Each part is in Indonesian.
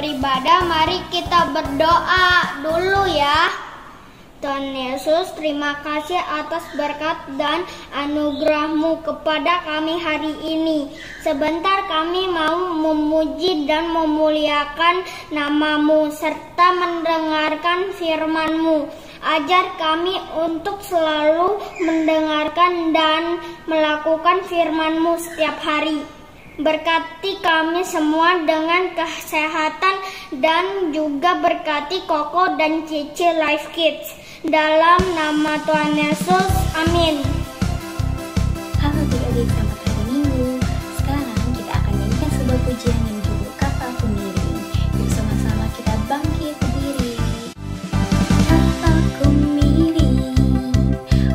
beribadah, mari kita berdoa dulu ya. Tuhan Yesus, terima kasih atas berkat dan anugerah-Mu kepada kami hari ini. Sebentar kami mau memuji dan memuliakan nama-Mu serta mendengarkan firman-Mu. Ajar kami untuk selalu mendengarkan dan melakukan firman-Mu setiap hari. Berkati kami semua dengan kesehatan dan juga berkati Koko dan Cici Life Kids. Dalam nama Tuhan Yesus, amin. Halo adik-adik, selamat hari Minggu. Sekarang kita akan nyanyikan sebuah pujian yang berjudul Kapalku Miring. Yuk sama-sama kita bangkit berdiri. Kapalku miring,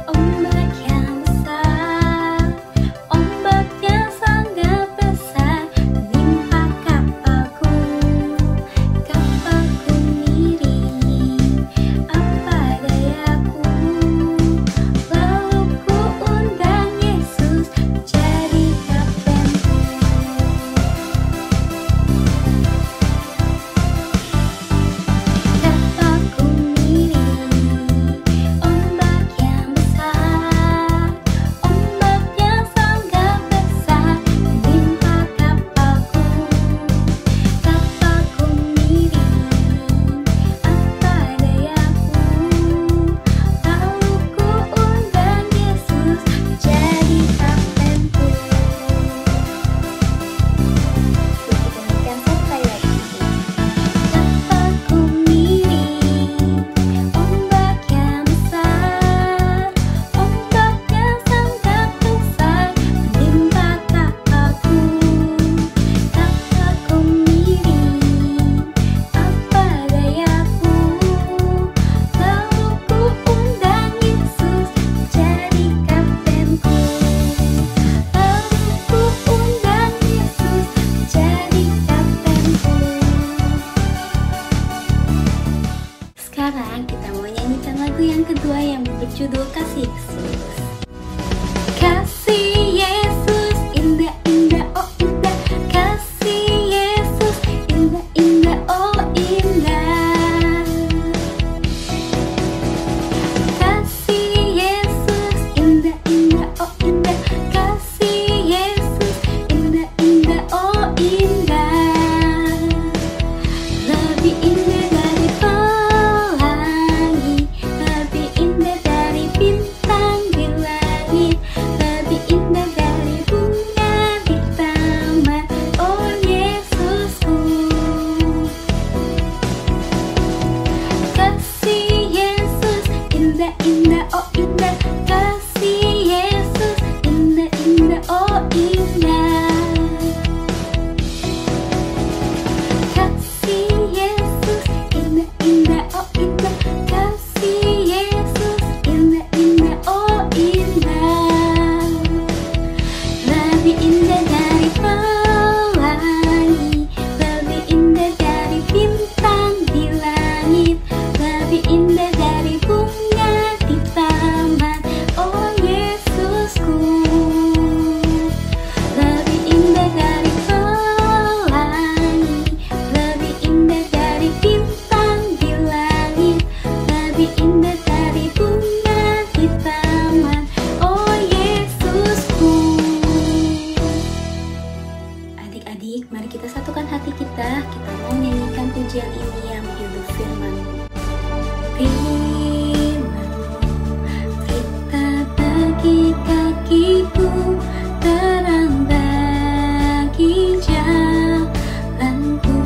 ombak yang besar, ombak yang sangat besar menimpa kapalku. Kapalku miring, apa dayaku, lalu ku undang Yesus jadi kaptenku. Kapalku miring, ombak yang besar, ombak yang sangat besar menimpa kapalku. Kapalku miring, apa dayaku, lalu ku undang Yesus jadi kaptenku. Kita nyanyikan sekali lagi. Kapalku miring, ombak yang besar, ombak yang sangat besar menimpa kapalku. Kapalku miring, apa dayaku, lalu ku undang Yesus jadi kaptenku. Lalu ku undang Yesus jadi kaptenku. Sekarang kita mau nyanyikan lagu yang kedua yang berjudul Kasih Yesus. Kasih Yesus indah indah oh indah, kasih Yesus indah indah oh indah. Kasih Yesus indah indah oh indah, kasih Yesus indah indah oh indah. Lebih indah dari pelangi, lebih indah dari bintang di langit, lebih indah dari bunga di taman, oh Yesusku. Kasih Yesus indah indah oh indah, kasih Yesus indah indah oh indah. Kasih Yesus indah indah oh indah, kasih Yesus indah indah oh indah. Lebih indah dari pelangi, lebih indah dari bintang di langit, lebih indah dari bunga di taman, oh Yesusku. Lebih indah dari pelangi, lebih indah dari bintang di langit, lebih indah dari bunga di taman, oh Yesusku. Adik-adik, mari kita satukan hati kita. Kita mau nyanyikan pujian ini yang berjudul Firman-Mu. Firman-Mu, berita bagi kakiku, terang bagi jalanku.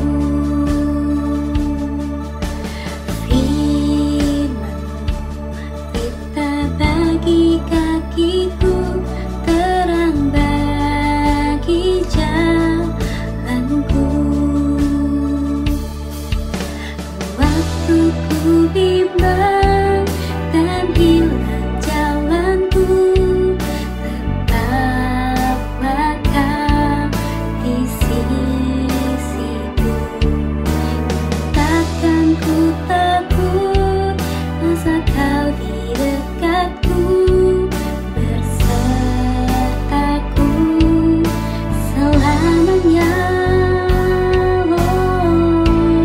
Firman-Mu, berita bagi kakiku, terang bagi jalanku. Waktu ku bimbang dan hilang jalanku, tetaplah Kau di sisiku. Takkan ku takut, masa Kau di dekatku, bersertaku selamanya. Oh.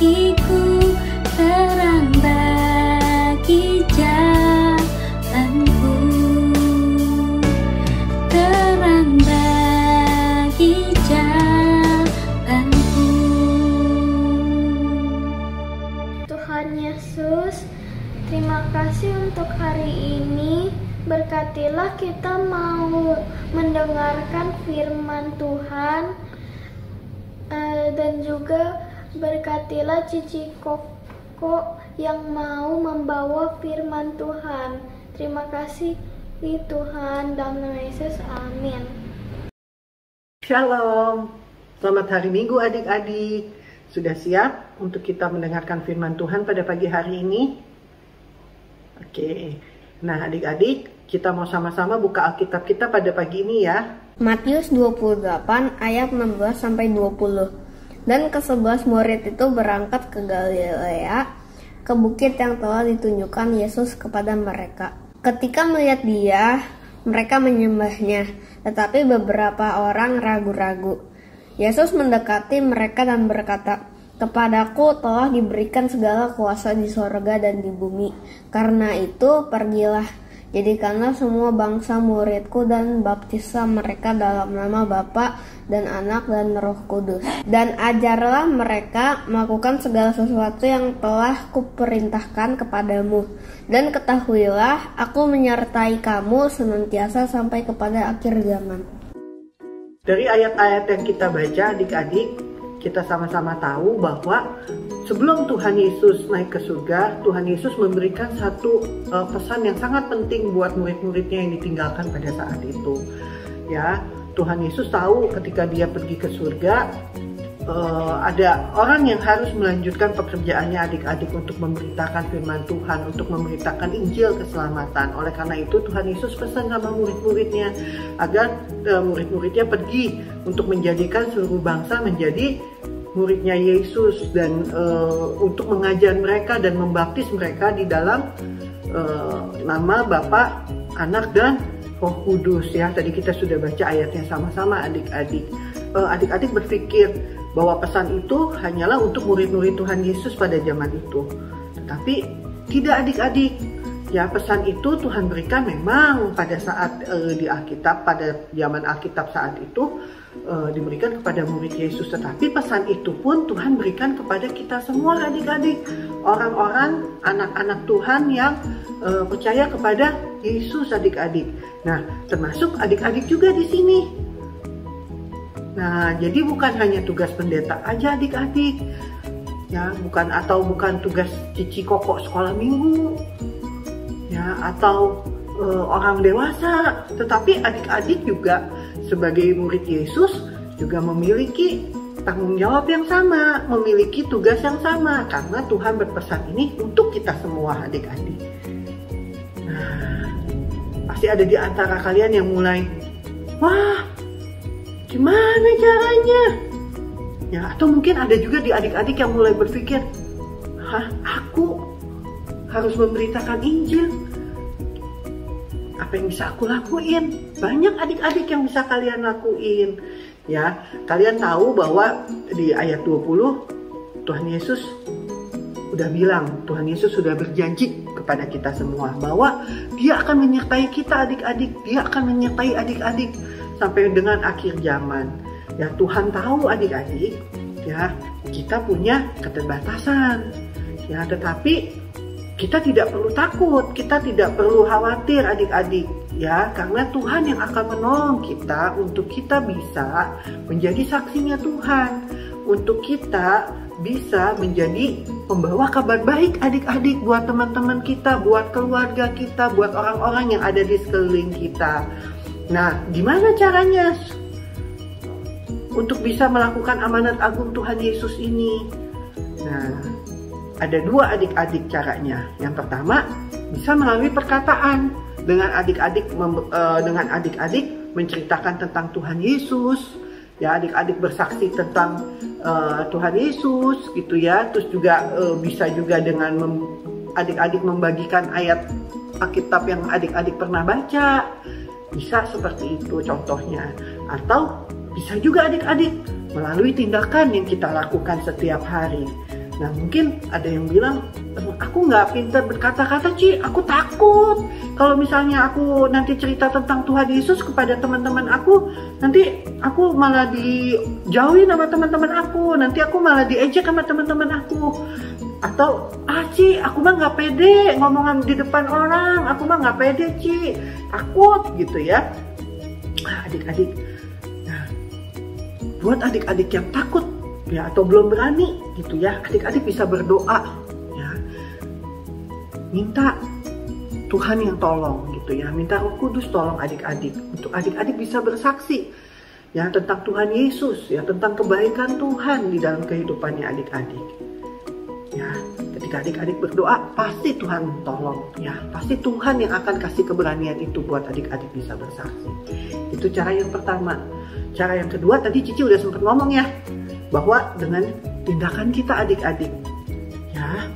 kakiku, terang bagi jalanku, terang bagi jalanku. Tuhan Yesus, terima kasih untuk hari ini. Berkatilah kita mau mendengarkan firman Tuhan, dan juga berkatilah Cici Koko yang mau membawa firman Tuhan. Terima kasih Tuhan, dalam nama Yesus, amin. Shalom, selamat hari Minggu adik-adik. Sudah siap untuk kita mendengarkan firman Tuhan pada pagi hari ini? Oke, nah adik-adik, kita mau sama-sama buka Alkitab kita pada pagi ini ya. Matius 28 ayat 16-20. Dan ke-11 murid itu berangkat ke Galilea, ke bukit yang telah ditunjukkan Yesus kepada mereka. Ketika melihat Dia, mereka menyembahnya, tetapi beberapa orang ragu-ragu. Yesus mendekati mereka dan berkata, "Kepadaku telah diberikan segala kuasa di sorga dan di bumi. Karena itu pergilah, jadikanlah semua bangsa muridku dan baptislah mereka dalam nama Bapa dan Anak dan Roh Kudus. Dan ajarlah mereka melakukan segala sesuatu yang telah kuperintahkan kepadamu. Dan ketahuilah, aku menyertai kamu senantiasa sampai kepada akhir zaman." Dari ayat-ayat yang kita baca adik-adik, kita sama-sama tahu bahwa sebelum Tuhan Yesus naik ke surga, Tuhan Yesus memberikan satu pesan yang sangat penting buat murid-muridnya yang ditinggalkan pada saat itu. Ya, Tuhan Yesus tahu ketika Dia pergi ke surga, ada orang yang harus melanjutkan pekerjaannya adik-adik untuk memberitakan firman Tuhan, untuk memberitakan Injil keselamatan. Oleh karena itu Tuhan Yesus pesan sama murid-muridnya agar murid-muridnya pergi untuk menjadikan seluruh bangsa menjadi muridnya Yesus dan untuk mengajar mereka dan membaptis mereka di dalam nama Bapa, Anak dan Roh Kudus ya. Tadi kita sudah baca ayatnya sama-sama adik-adik. Adik-adik berpikir bahwa pesan itu hanyalah untuk murid-murid Tuhan Yesus pada zaman itu. Tetapi tidak adik-adik. Ya, pesan itu Tuhan berikan memang pada saat di Alkitab, pada zaman Alkitab saat itu diberikan kepada murid Yesus. Tetapi pesan itu pun Tuhan berikan kepada kita semua adik-adik. Orang-orang, anak-anak Tuhan yang percaya kepada Yesus adik-adik. Nah, termasuk adik-adik juga di sini. Nah, jadi bukan hanya tugas pendeta aja adik-adik. Ya, bukan tugas Cici Koko sekolah minggu. Ya, atau orang dewasa, tetapi adik-adik juga sebagai murid Yesus juga memiliki tanggung jawab yang sama, memiliki tugas yang sama, karena Tuhan berpesan ini untuk kita semua adik-adik. Nah, pasti ada di antara kalian yang mulai, wah, gimana caranya? Ya, atau mungkin ada juga di adik-adik yang mulai berpikir, aku harus memberitakan Injil. Apa yang bisa aku lakuin? Banyak adik-adik yang bisa kalian lakuin. Ya, kalian tahu bahwa di ayat 20 Tuhan Yesus udah bilang, Tuhan Yesus sudah berjanji kepada kita semua bahwa Dia akan menyertai kita adik-adik, Dia akan menyertai adik-adik sampai dengan akhir zaman. Ya, Tuhan tahu adik-adik, ya, kita punya keterbatasan. Ya, tetapi kita tidak perlu takut, kita tidak perlu khawatir adik-adik, ya, karena Tuhan yang akan menolong kita untuk kita bisa menjadi saksinya Tuhan, untuk kita bisa menjadi pembawa kabar baik adik-adik buat teman-teman kita, buat keluarga kita, buat orang-orang yang ada di sekeliling kita. Nah, gimana caranya untuk bisa melakukan amanat agung Tuhan Yesus ini? Nah, ada dua adik-adik caranya. Yang pertama, bisa melalui perkataan dengan adik-adik menceritakan tentang Tuhan Yesus. Ya, adik-adik bersaksi tentang Tuhan Yesus gitu ya. Terus juga bisa juga dengan adik-adik membagikan ayat Alkitab yang adik-adik pernah baca. Bisa seperti itu contohnya. Atau bisa juga adik-adik melalui tindakan yang kita lakukan setiap hari. Nah mungkin ada yang bilang, aku nggak pintar berkata-kata Ci, aku takut. Kalau misalnya aku nanti cerita tentang Tuhan Yesus kepada teman-teman aku, nanti aku malah dijauhin sama teman-teman aku, nanti aku malah diejek sama teman-teman aku. Atau, Ci, aku mah nggak pede ngomong di depan orang, aku mah nggak pede Ci, takut gitu ya. Adik-adik, nah, buat adik-adik yang takut ya atau belum berani gitu ya, adik-adik bisa berdoa ya, minta Tuhan yang tolong gitu ya, minta Roh Kudus tolong adik-adik untuk adik-adik bisa bersaksi ya tentang Tuhan Yesus ya, tentang kebaikan Tuhan di dalam kehidupannya adik-adik ya. Ketika adik-adik berdoa pasti Tuhan tolong ya, pasti Tuhan yang akan kasih keberanian itu buat adik-adik bisa bersaksi. Itu cara yang pertama. Cara yang kedua tadi Cici udah sempat ngomong ya, bahwa dengan tindakan kita adik-adik ya,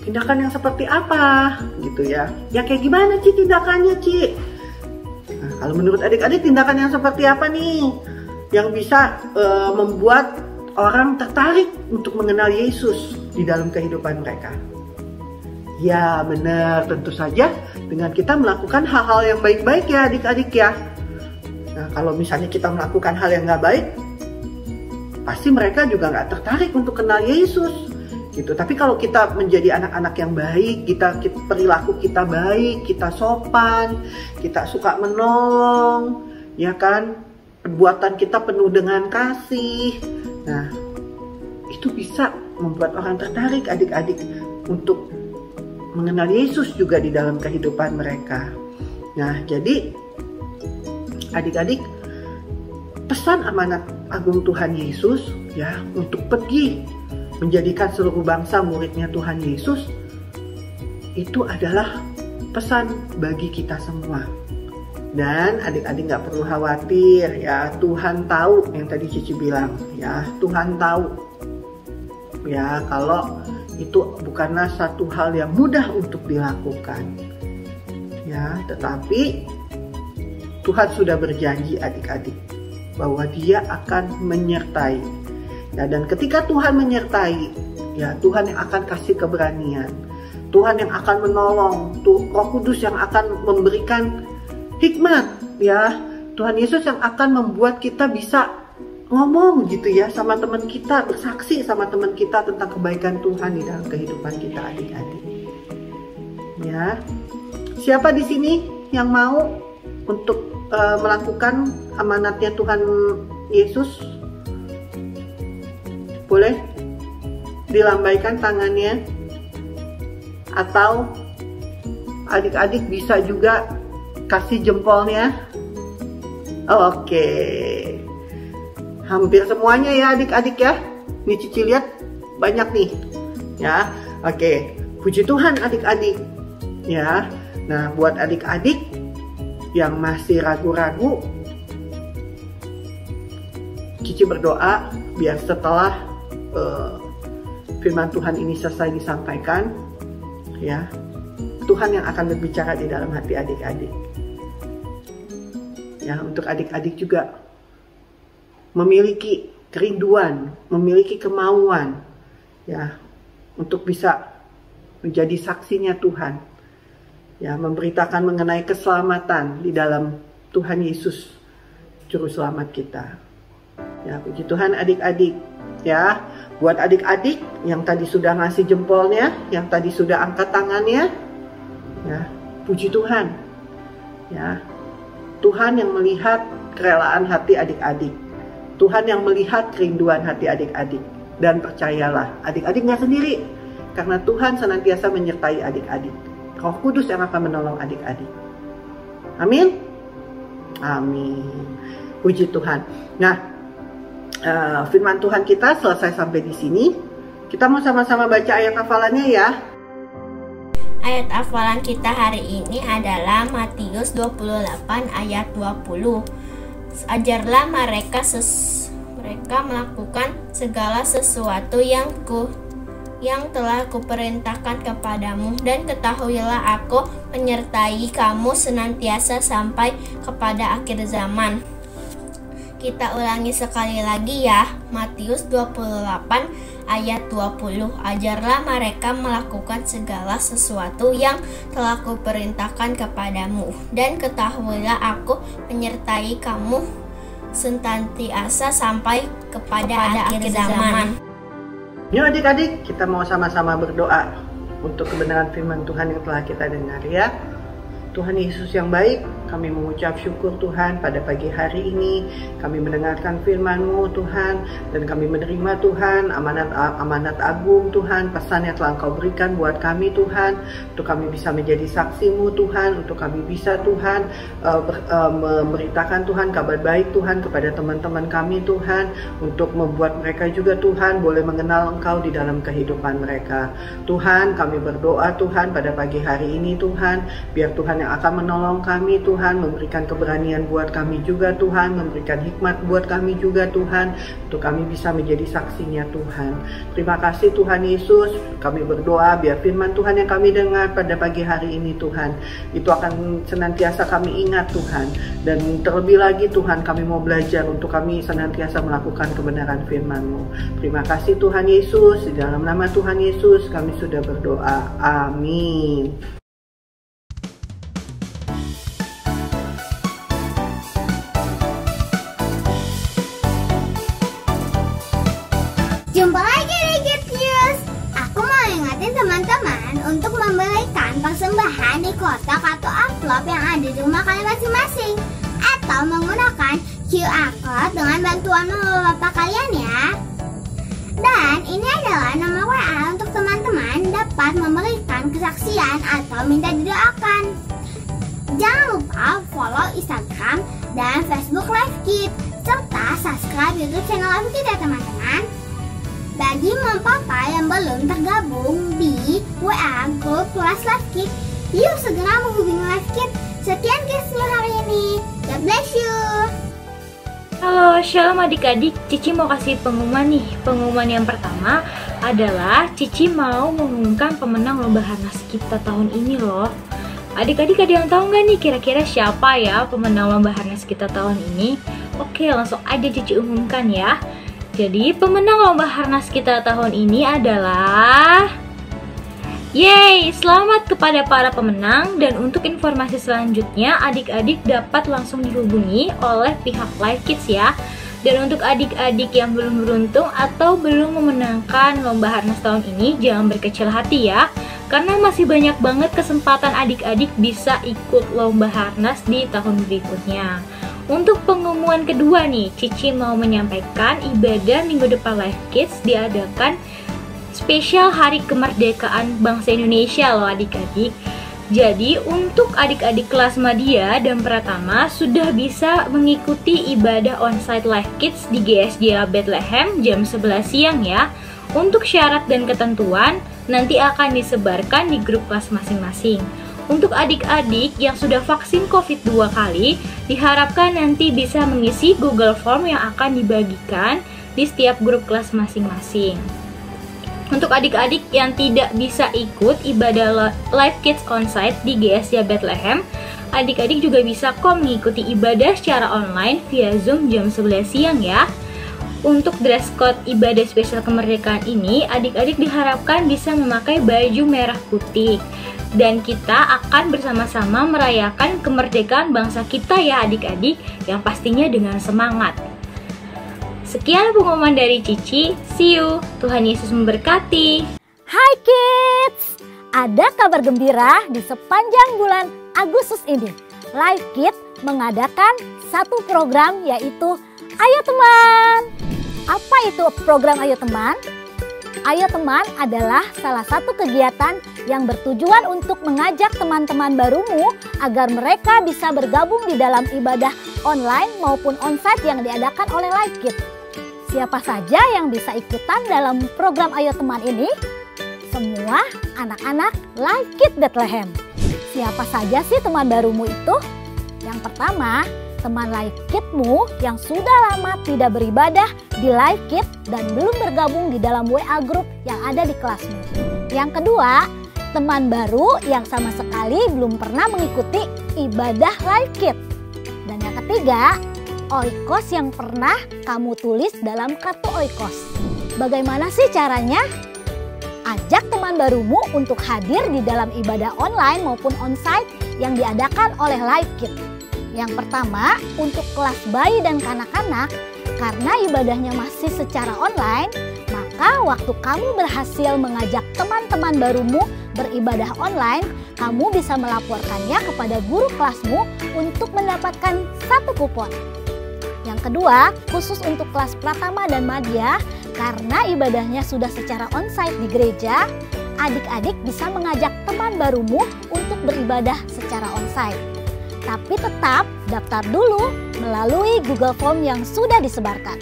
tindakan yang seperti apa gitu ya, ya kayak gimana Ci tindakannya Ci. Nah, kalau menurut adik-adik tindakan yang seperti apa nih yang bisa membuat orang tertarik untuk mengenal Yesus di dalam kehidupan mereka? Ya benar, tentu saja dengan kita melakukan hal-hal yang baik-baik ya adik-adik ya. Nah kalau misalnya kita melakukan hal yang nggak baik, pasti mereka juga nggak tertarik untuk kenal Yesus gitu. Tapi kalau kita menjadi anak-anak yang baik, perilaku kita baik, kita sopan, kita suka menolong, ya kan, perbuatan kita penuh dengan kasih. Nah, itu bisa membuat orang tertarik adik-adik untuk mengenal Yesus juga di dalam kehidupan mereka. Nah, jadi adik-adik, pesan amanat agung Tuhan Yesus ya untuk pergi menjadikan seluruh bangsa muridnya Tuhan Yesus itu adalah pesan bagi kita semua. Dan adik-adik nggak perlu khawatir ya, Tuhan tahu yang tadi Cici bilang ya, Tuhan tahu ya kalau itu bukanlah satu hal yang mudah untuk dilakukan ya, tetapi Tuhan sudah berjanji adik-adik bahwa Dia akan menyertai ya, dan ketika Tuhan menyertai ya, Tuhan yang akan kasih keberanian, Tuhan yang akan menolong, Roh Kudus yang akan memberikan hikmat ya, Tuhan Yesus yang akan membuat kita bisa ngomong gitu ya sama teman kita, bersaksi sama teman kita tentang kebaikan Tuhan di dalam kehidupan kita adik-adik ya. Siapa di sini yang mau untuk melakukan amanatnya Tuhan Yesus? Boleh dilambaikan tangannya, atau adik-adik bisa juga kasih jempolnya. Oke, hampir semuanya ya adik-adik ya. Nih Cici lihat banyak nih ya. Oke, puji Tuhan adik-adik ya. Nah buat adik-adik yang masih ragu-ragu, Cici berdoa biar setelah firman Tuhan ini selesai disampaikan ya, Tuhan yang akan berbicara di dalam hati adik-adik ya. Untuk adik-adik juga memiliki kerinduan, memiliki kemauan ya untuk bisa menjadi saksinya Tuhan ya, memberitakan mengenai keselamatan di dalam Tuhan Yesus Juru Selamat kita ya. Puji Tuhan adik-adik ya. Buat adik-adik yang tadi sudah ngasih jempolnya, yang tadi sudah angkat tangannya ya, puji Tuhan ya. Tuhan yang melihat kerelaan hati adik-adik, Tuhan yang melihat kerinduan hati adik-adik. Dan percayalah adik-adik nggak sendiri, karena Tuhan senantiasa menyertai adik-adik. Roh Kudus yang akan menolong adik-adik. Amin. Amin. Puji Tuhan. Nah, firman Tuhan kita selesai sampai di sini. Kita mau sama-sama baca ayat hafalannya ya. Ayat hafalan kita hari ini adalah Matius 28 ayat 20. Ajarlah mereka melakukan segala sesuatu yang telah kuperintahkan kepadamu, dan ketahuilah aku menyertai kamu senantiasa sampai kepada akhir zaman. Kita ulangi sekali lagi ya. Matius 28 ayat 20. Ajarlah mereka melakukan segala sesuatu yang telah kuperintahkan kepadamu, dan ketahuilah aku menyertai kamu senantiasa sampai kepada akhir zaman. Yuk adik-adik, kita mau sama-sama berdoa untuk kebenaran firman Tuhan yang telah kita dengar ya. Tuhan Yesus yang baik, kami mengucap syukur Tuhan pada pagi hari ini. Kami mendengarkan firman-Mu Tuhan, dan kami menerima Tuhan amanat agung Tuhan, pesan yang telah Engkau berikan buat kami Tuhan, untuk kami bisa menjadi saksi-Mu Tuhan, untuk kami bisa Tuhan memberitakan Tuhan kabar baik Tuhan kepada teman-teman kami Tuhan, untuk membuat mereka juga Tuhan boleh mengenal Engkau di dalam kehidupan mereka. Tuhan, kami berdoa Tuhan pada pagi hari ini Tuhan, biar Tuhan yang akan menolong kami Tuhan, memberikan keberanian buat kami juga Tuhan, memberikan hikmat buat kami juga Tuhan, untuk kami bisa menjadi saksinya Tuhan. Terima kasih Tuhan Yesus, kami berdoa biar firman Tuhan yang kami dengar pada pagi hari ini Tuhan, itu akan senantiasa kami ingat Tuhan, dan terlebih lagi Tuhan kami mau belajar untuk kami senantiasa melakukan kebenaran firman-Mu. Terima kasih Tuhan Yesus, di dalam nama Tuhan Yesus kami sudah berdoa. Amin. Jumpa lagi di Kids News. Aku mau ingatin teman-teman untuk memberikan persembahan di kotak atau amplop yang ada di rumah kalian masing-masing, atau menggunakan QR Code dengan bantuan mama bapak kalian ya. Dan ini adalah nomor WA untuk teman-teman dapat memberikan kesaksian atau minta didoakan. Jangan lupa follow Instagram dan Facebook Live Kids, serta subscribe YouTube channel Live Kids ya teman-teman. Bagi mama-papa yang belum tergabung di WA Group Kelas Live Kids, yuk segera menghubungi Live Kids. Sekian Kids News hari ini. God bless you. Halo, shalom adik-adik. Cici mau kasih pengumuman nih. Pengumuman yang pertama adalah Cici mau mengumumkan pemenang lomba harnas kita tahun ini loh. Adik-adik ada yang tahu nggak nih kira-kira siapa ya pemenang lomba harnas kita tahun ini? Oke, langsung aja Cici umumkan ya. Jadi pemenang lomba harnas kita tahun ini adalah... Yeay, selamat kepada para pemenang, dan untuk informasi selanjutnya adik-adik dapat langsung dihubungi oleh pihak Live Kids ya. Dan untuk adik-adik yang belum beruntung atau belum memenangkan lomba harnas tahun ini, jangan berkecil hati ya, karena masih banyak banget kesempatan adik-adik bisa ikut lomba harnas di tahun berikutnya. Untuk pengumuman kedua nih, Cici mau menyampaikan ibadah minggu depan Live Kids diadakan spesial Hari Kemerdekaan Bangsa Indonesia loh adik-adik. Jadi untuk adik-adik kelas Madya dan Pratama sudah bisa mengikuti ibadah onsite Live Kids di GSJ Bethlehem jam 11 siang ya. Untuk syarat dan ketentuan nanti akan disebarkan di grup kelas masing-masing. Untuk adik-adik yang sudah vaksin COVID 2 kali, diharapkan nanti bisa mengisi Google Form yang akan dibagikan di setiap grup kelas masing-masing. Untuk adik-adik yang tidak bisa ikut ibadah Live Kids Onsite di GSJ Bethlehem, adik-adik juga bisa kok mengikuti ibadah secara online via Zoom jam 11 siang ya. Untuk dress code ibadah spesial kemerdekaan ini, adik-adik diharapkan bisa memakai baju merah putih. Dan kita akan bersama-sama merayakan kemerdekaan bangsa kita ya adik-adik, yang pastinya dengan semangat. Sekian pengumuman dari Cici, see you, Tuhan Yesus memberkati. Hai Kids, ada kabar gembira di sepanjang bulan Agustus ini. Live Kids mengadakan satu program yaitu Ayo Teman. Apa itu program Ayo Teman? Ayo Teman adalah salah satu kegiatan yang bertujuan untuk mengajak teman-teman barumu agar mereka bisa bergabung di dalam ibadah online maupun onsite yang diadakan oleh Live Kids. Siapa saja yang bisa ikutan dalam program Ayo Teman ini? Semua anak-anak Live Kids Bethlehem. Siapa saja sih teman barumu itu? Yang pertama, teman Live Kids-mu yang sudah lama tidak beribadah di Live Kids dan belum bergabung di dalam WA group yang ada di kelasmu. Yang kedua, teman baru yang sama sekali belum pernah mengikuti ibadah Live Kids. Dan yang ketiga, oikos yang pernah kamu tulis dalam kartu oikos. Bagaimana sih caranya? Ajak teman barumu untuk hadir di dalam ibadah online maupun onsite yang diadakan oleh LifeKit. Yang pertama, untuk kelas bayi dan kanak-kanak, karena ibadahnya masih secara online, maka waktu kamu berhasil mengajak teman-teman barumu beribadah online, kamu bisa melaporkannya kepada guru kelasmu untuk mendapatkan 1 kupon. Yang kedua, khusus untuk kelas pratama dan madya, karena ibadahnya sudah secara onsite di gereja, adik-adik bisa mengajak teman barumu untuk beribadah secara onsite. Tapi tetap daftar dulu melalui Google Form yang sudah disebarkan.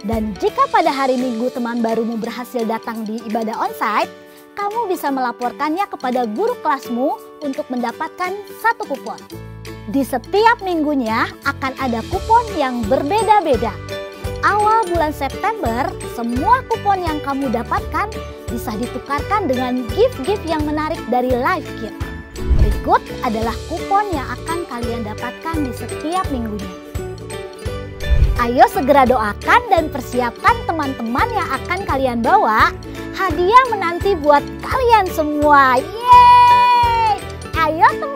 Dan jika pada hari Minggu teman barumu berhasil datang di ibadah onsite, kamu bisa melaporkannya kepada guru kelasmu untuk mendapatkan 1 kupon. Di setiap minggunya akan ada kupon yang berbeda-beda. Awal bulan September, semua kupon yang kamu dapatkan bisa ditukarkan dengan gift-gift yang menarik dari LifeKit. Berikut adalah kupon yang akan kalian dapatkan di setiap minggunya. Ayo segera doakan dan persiapkan teman-teman yang akan kalian bawa. Hadiah menanti buat kalian semua. Yeay! Ayo teman.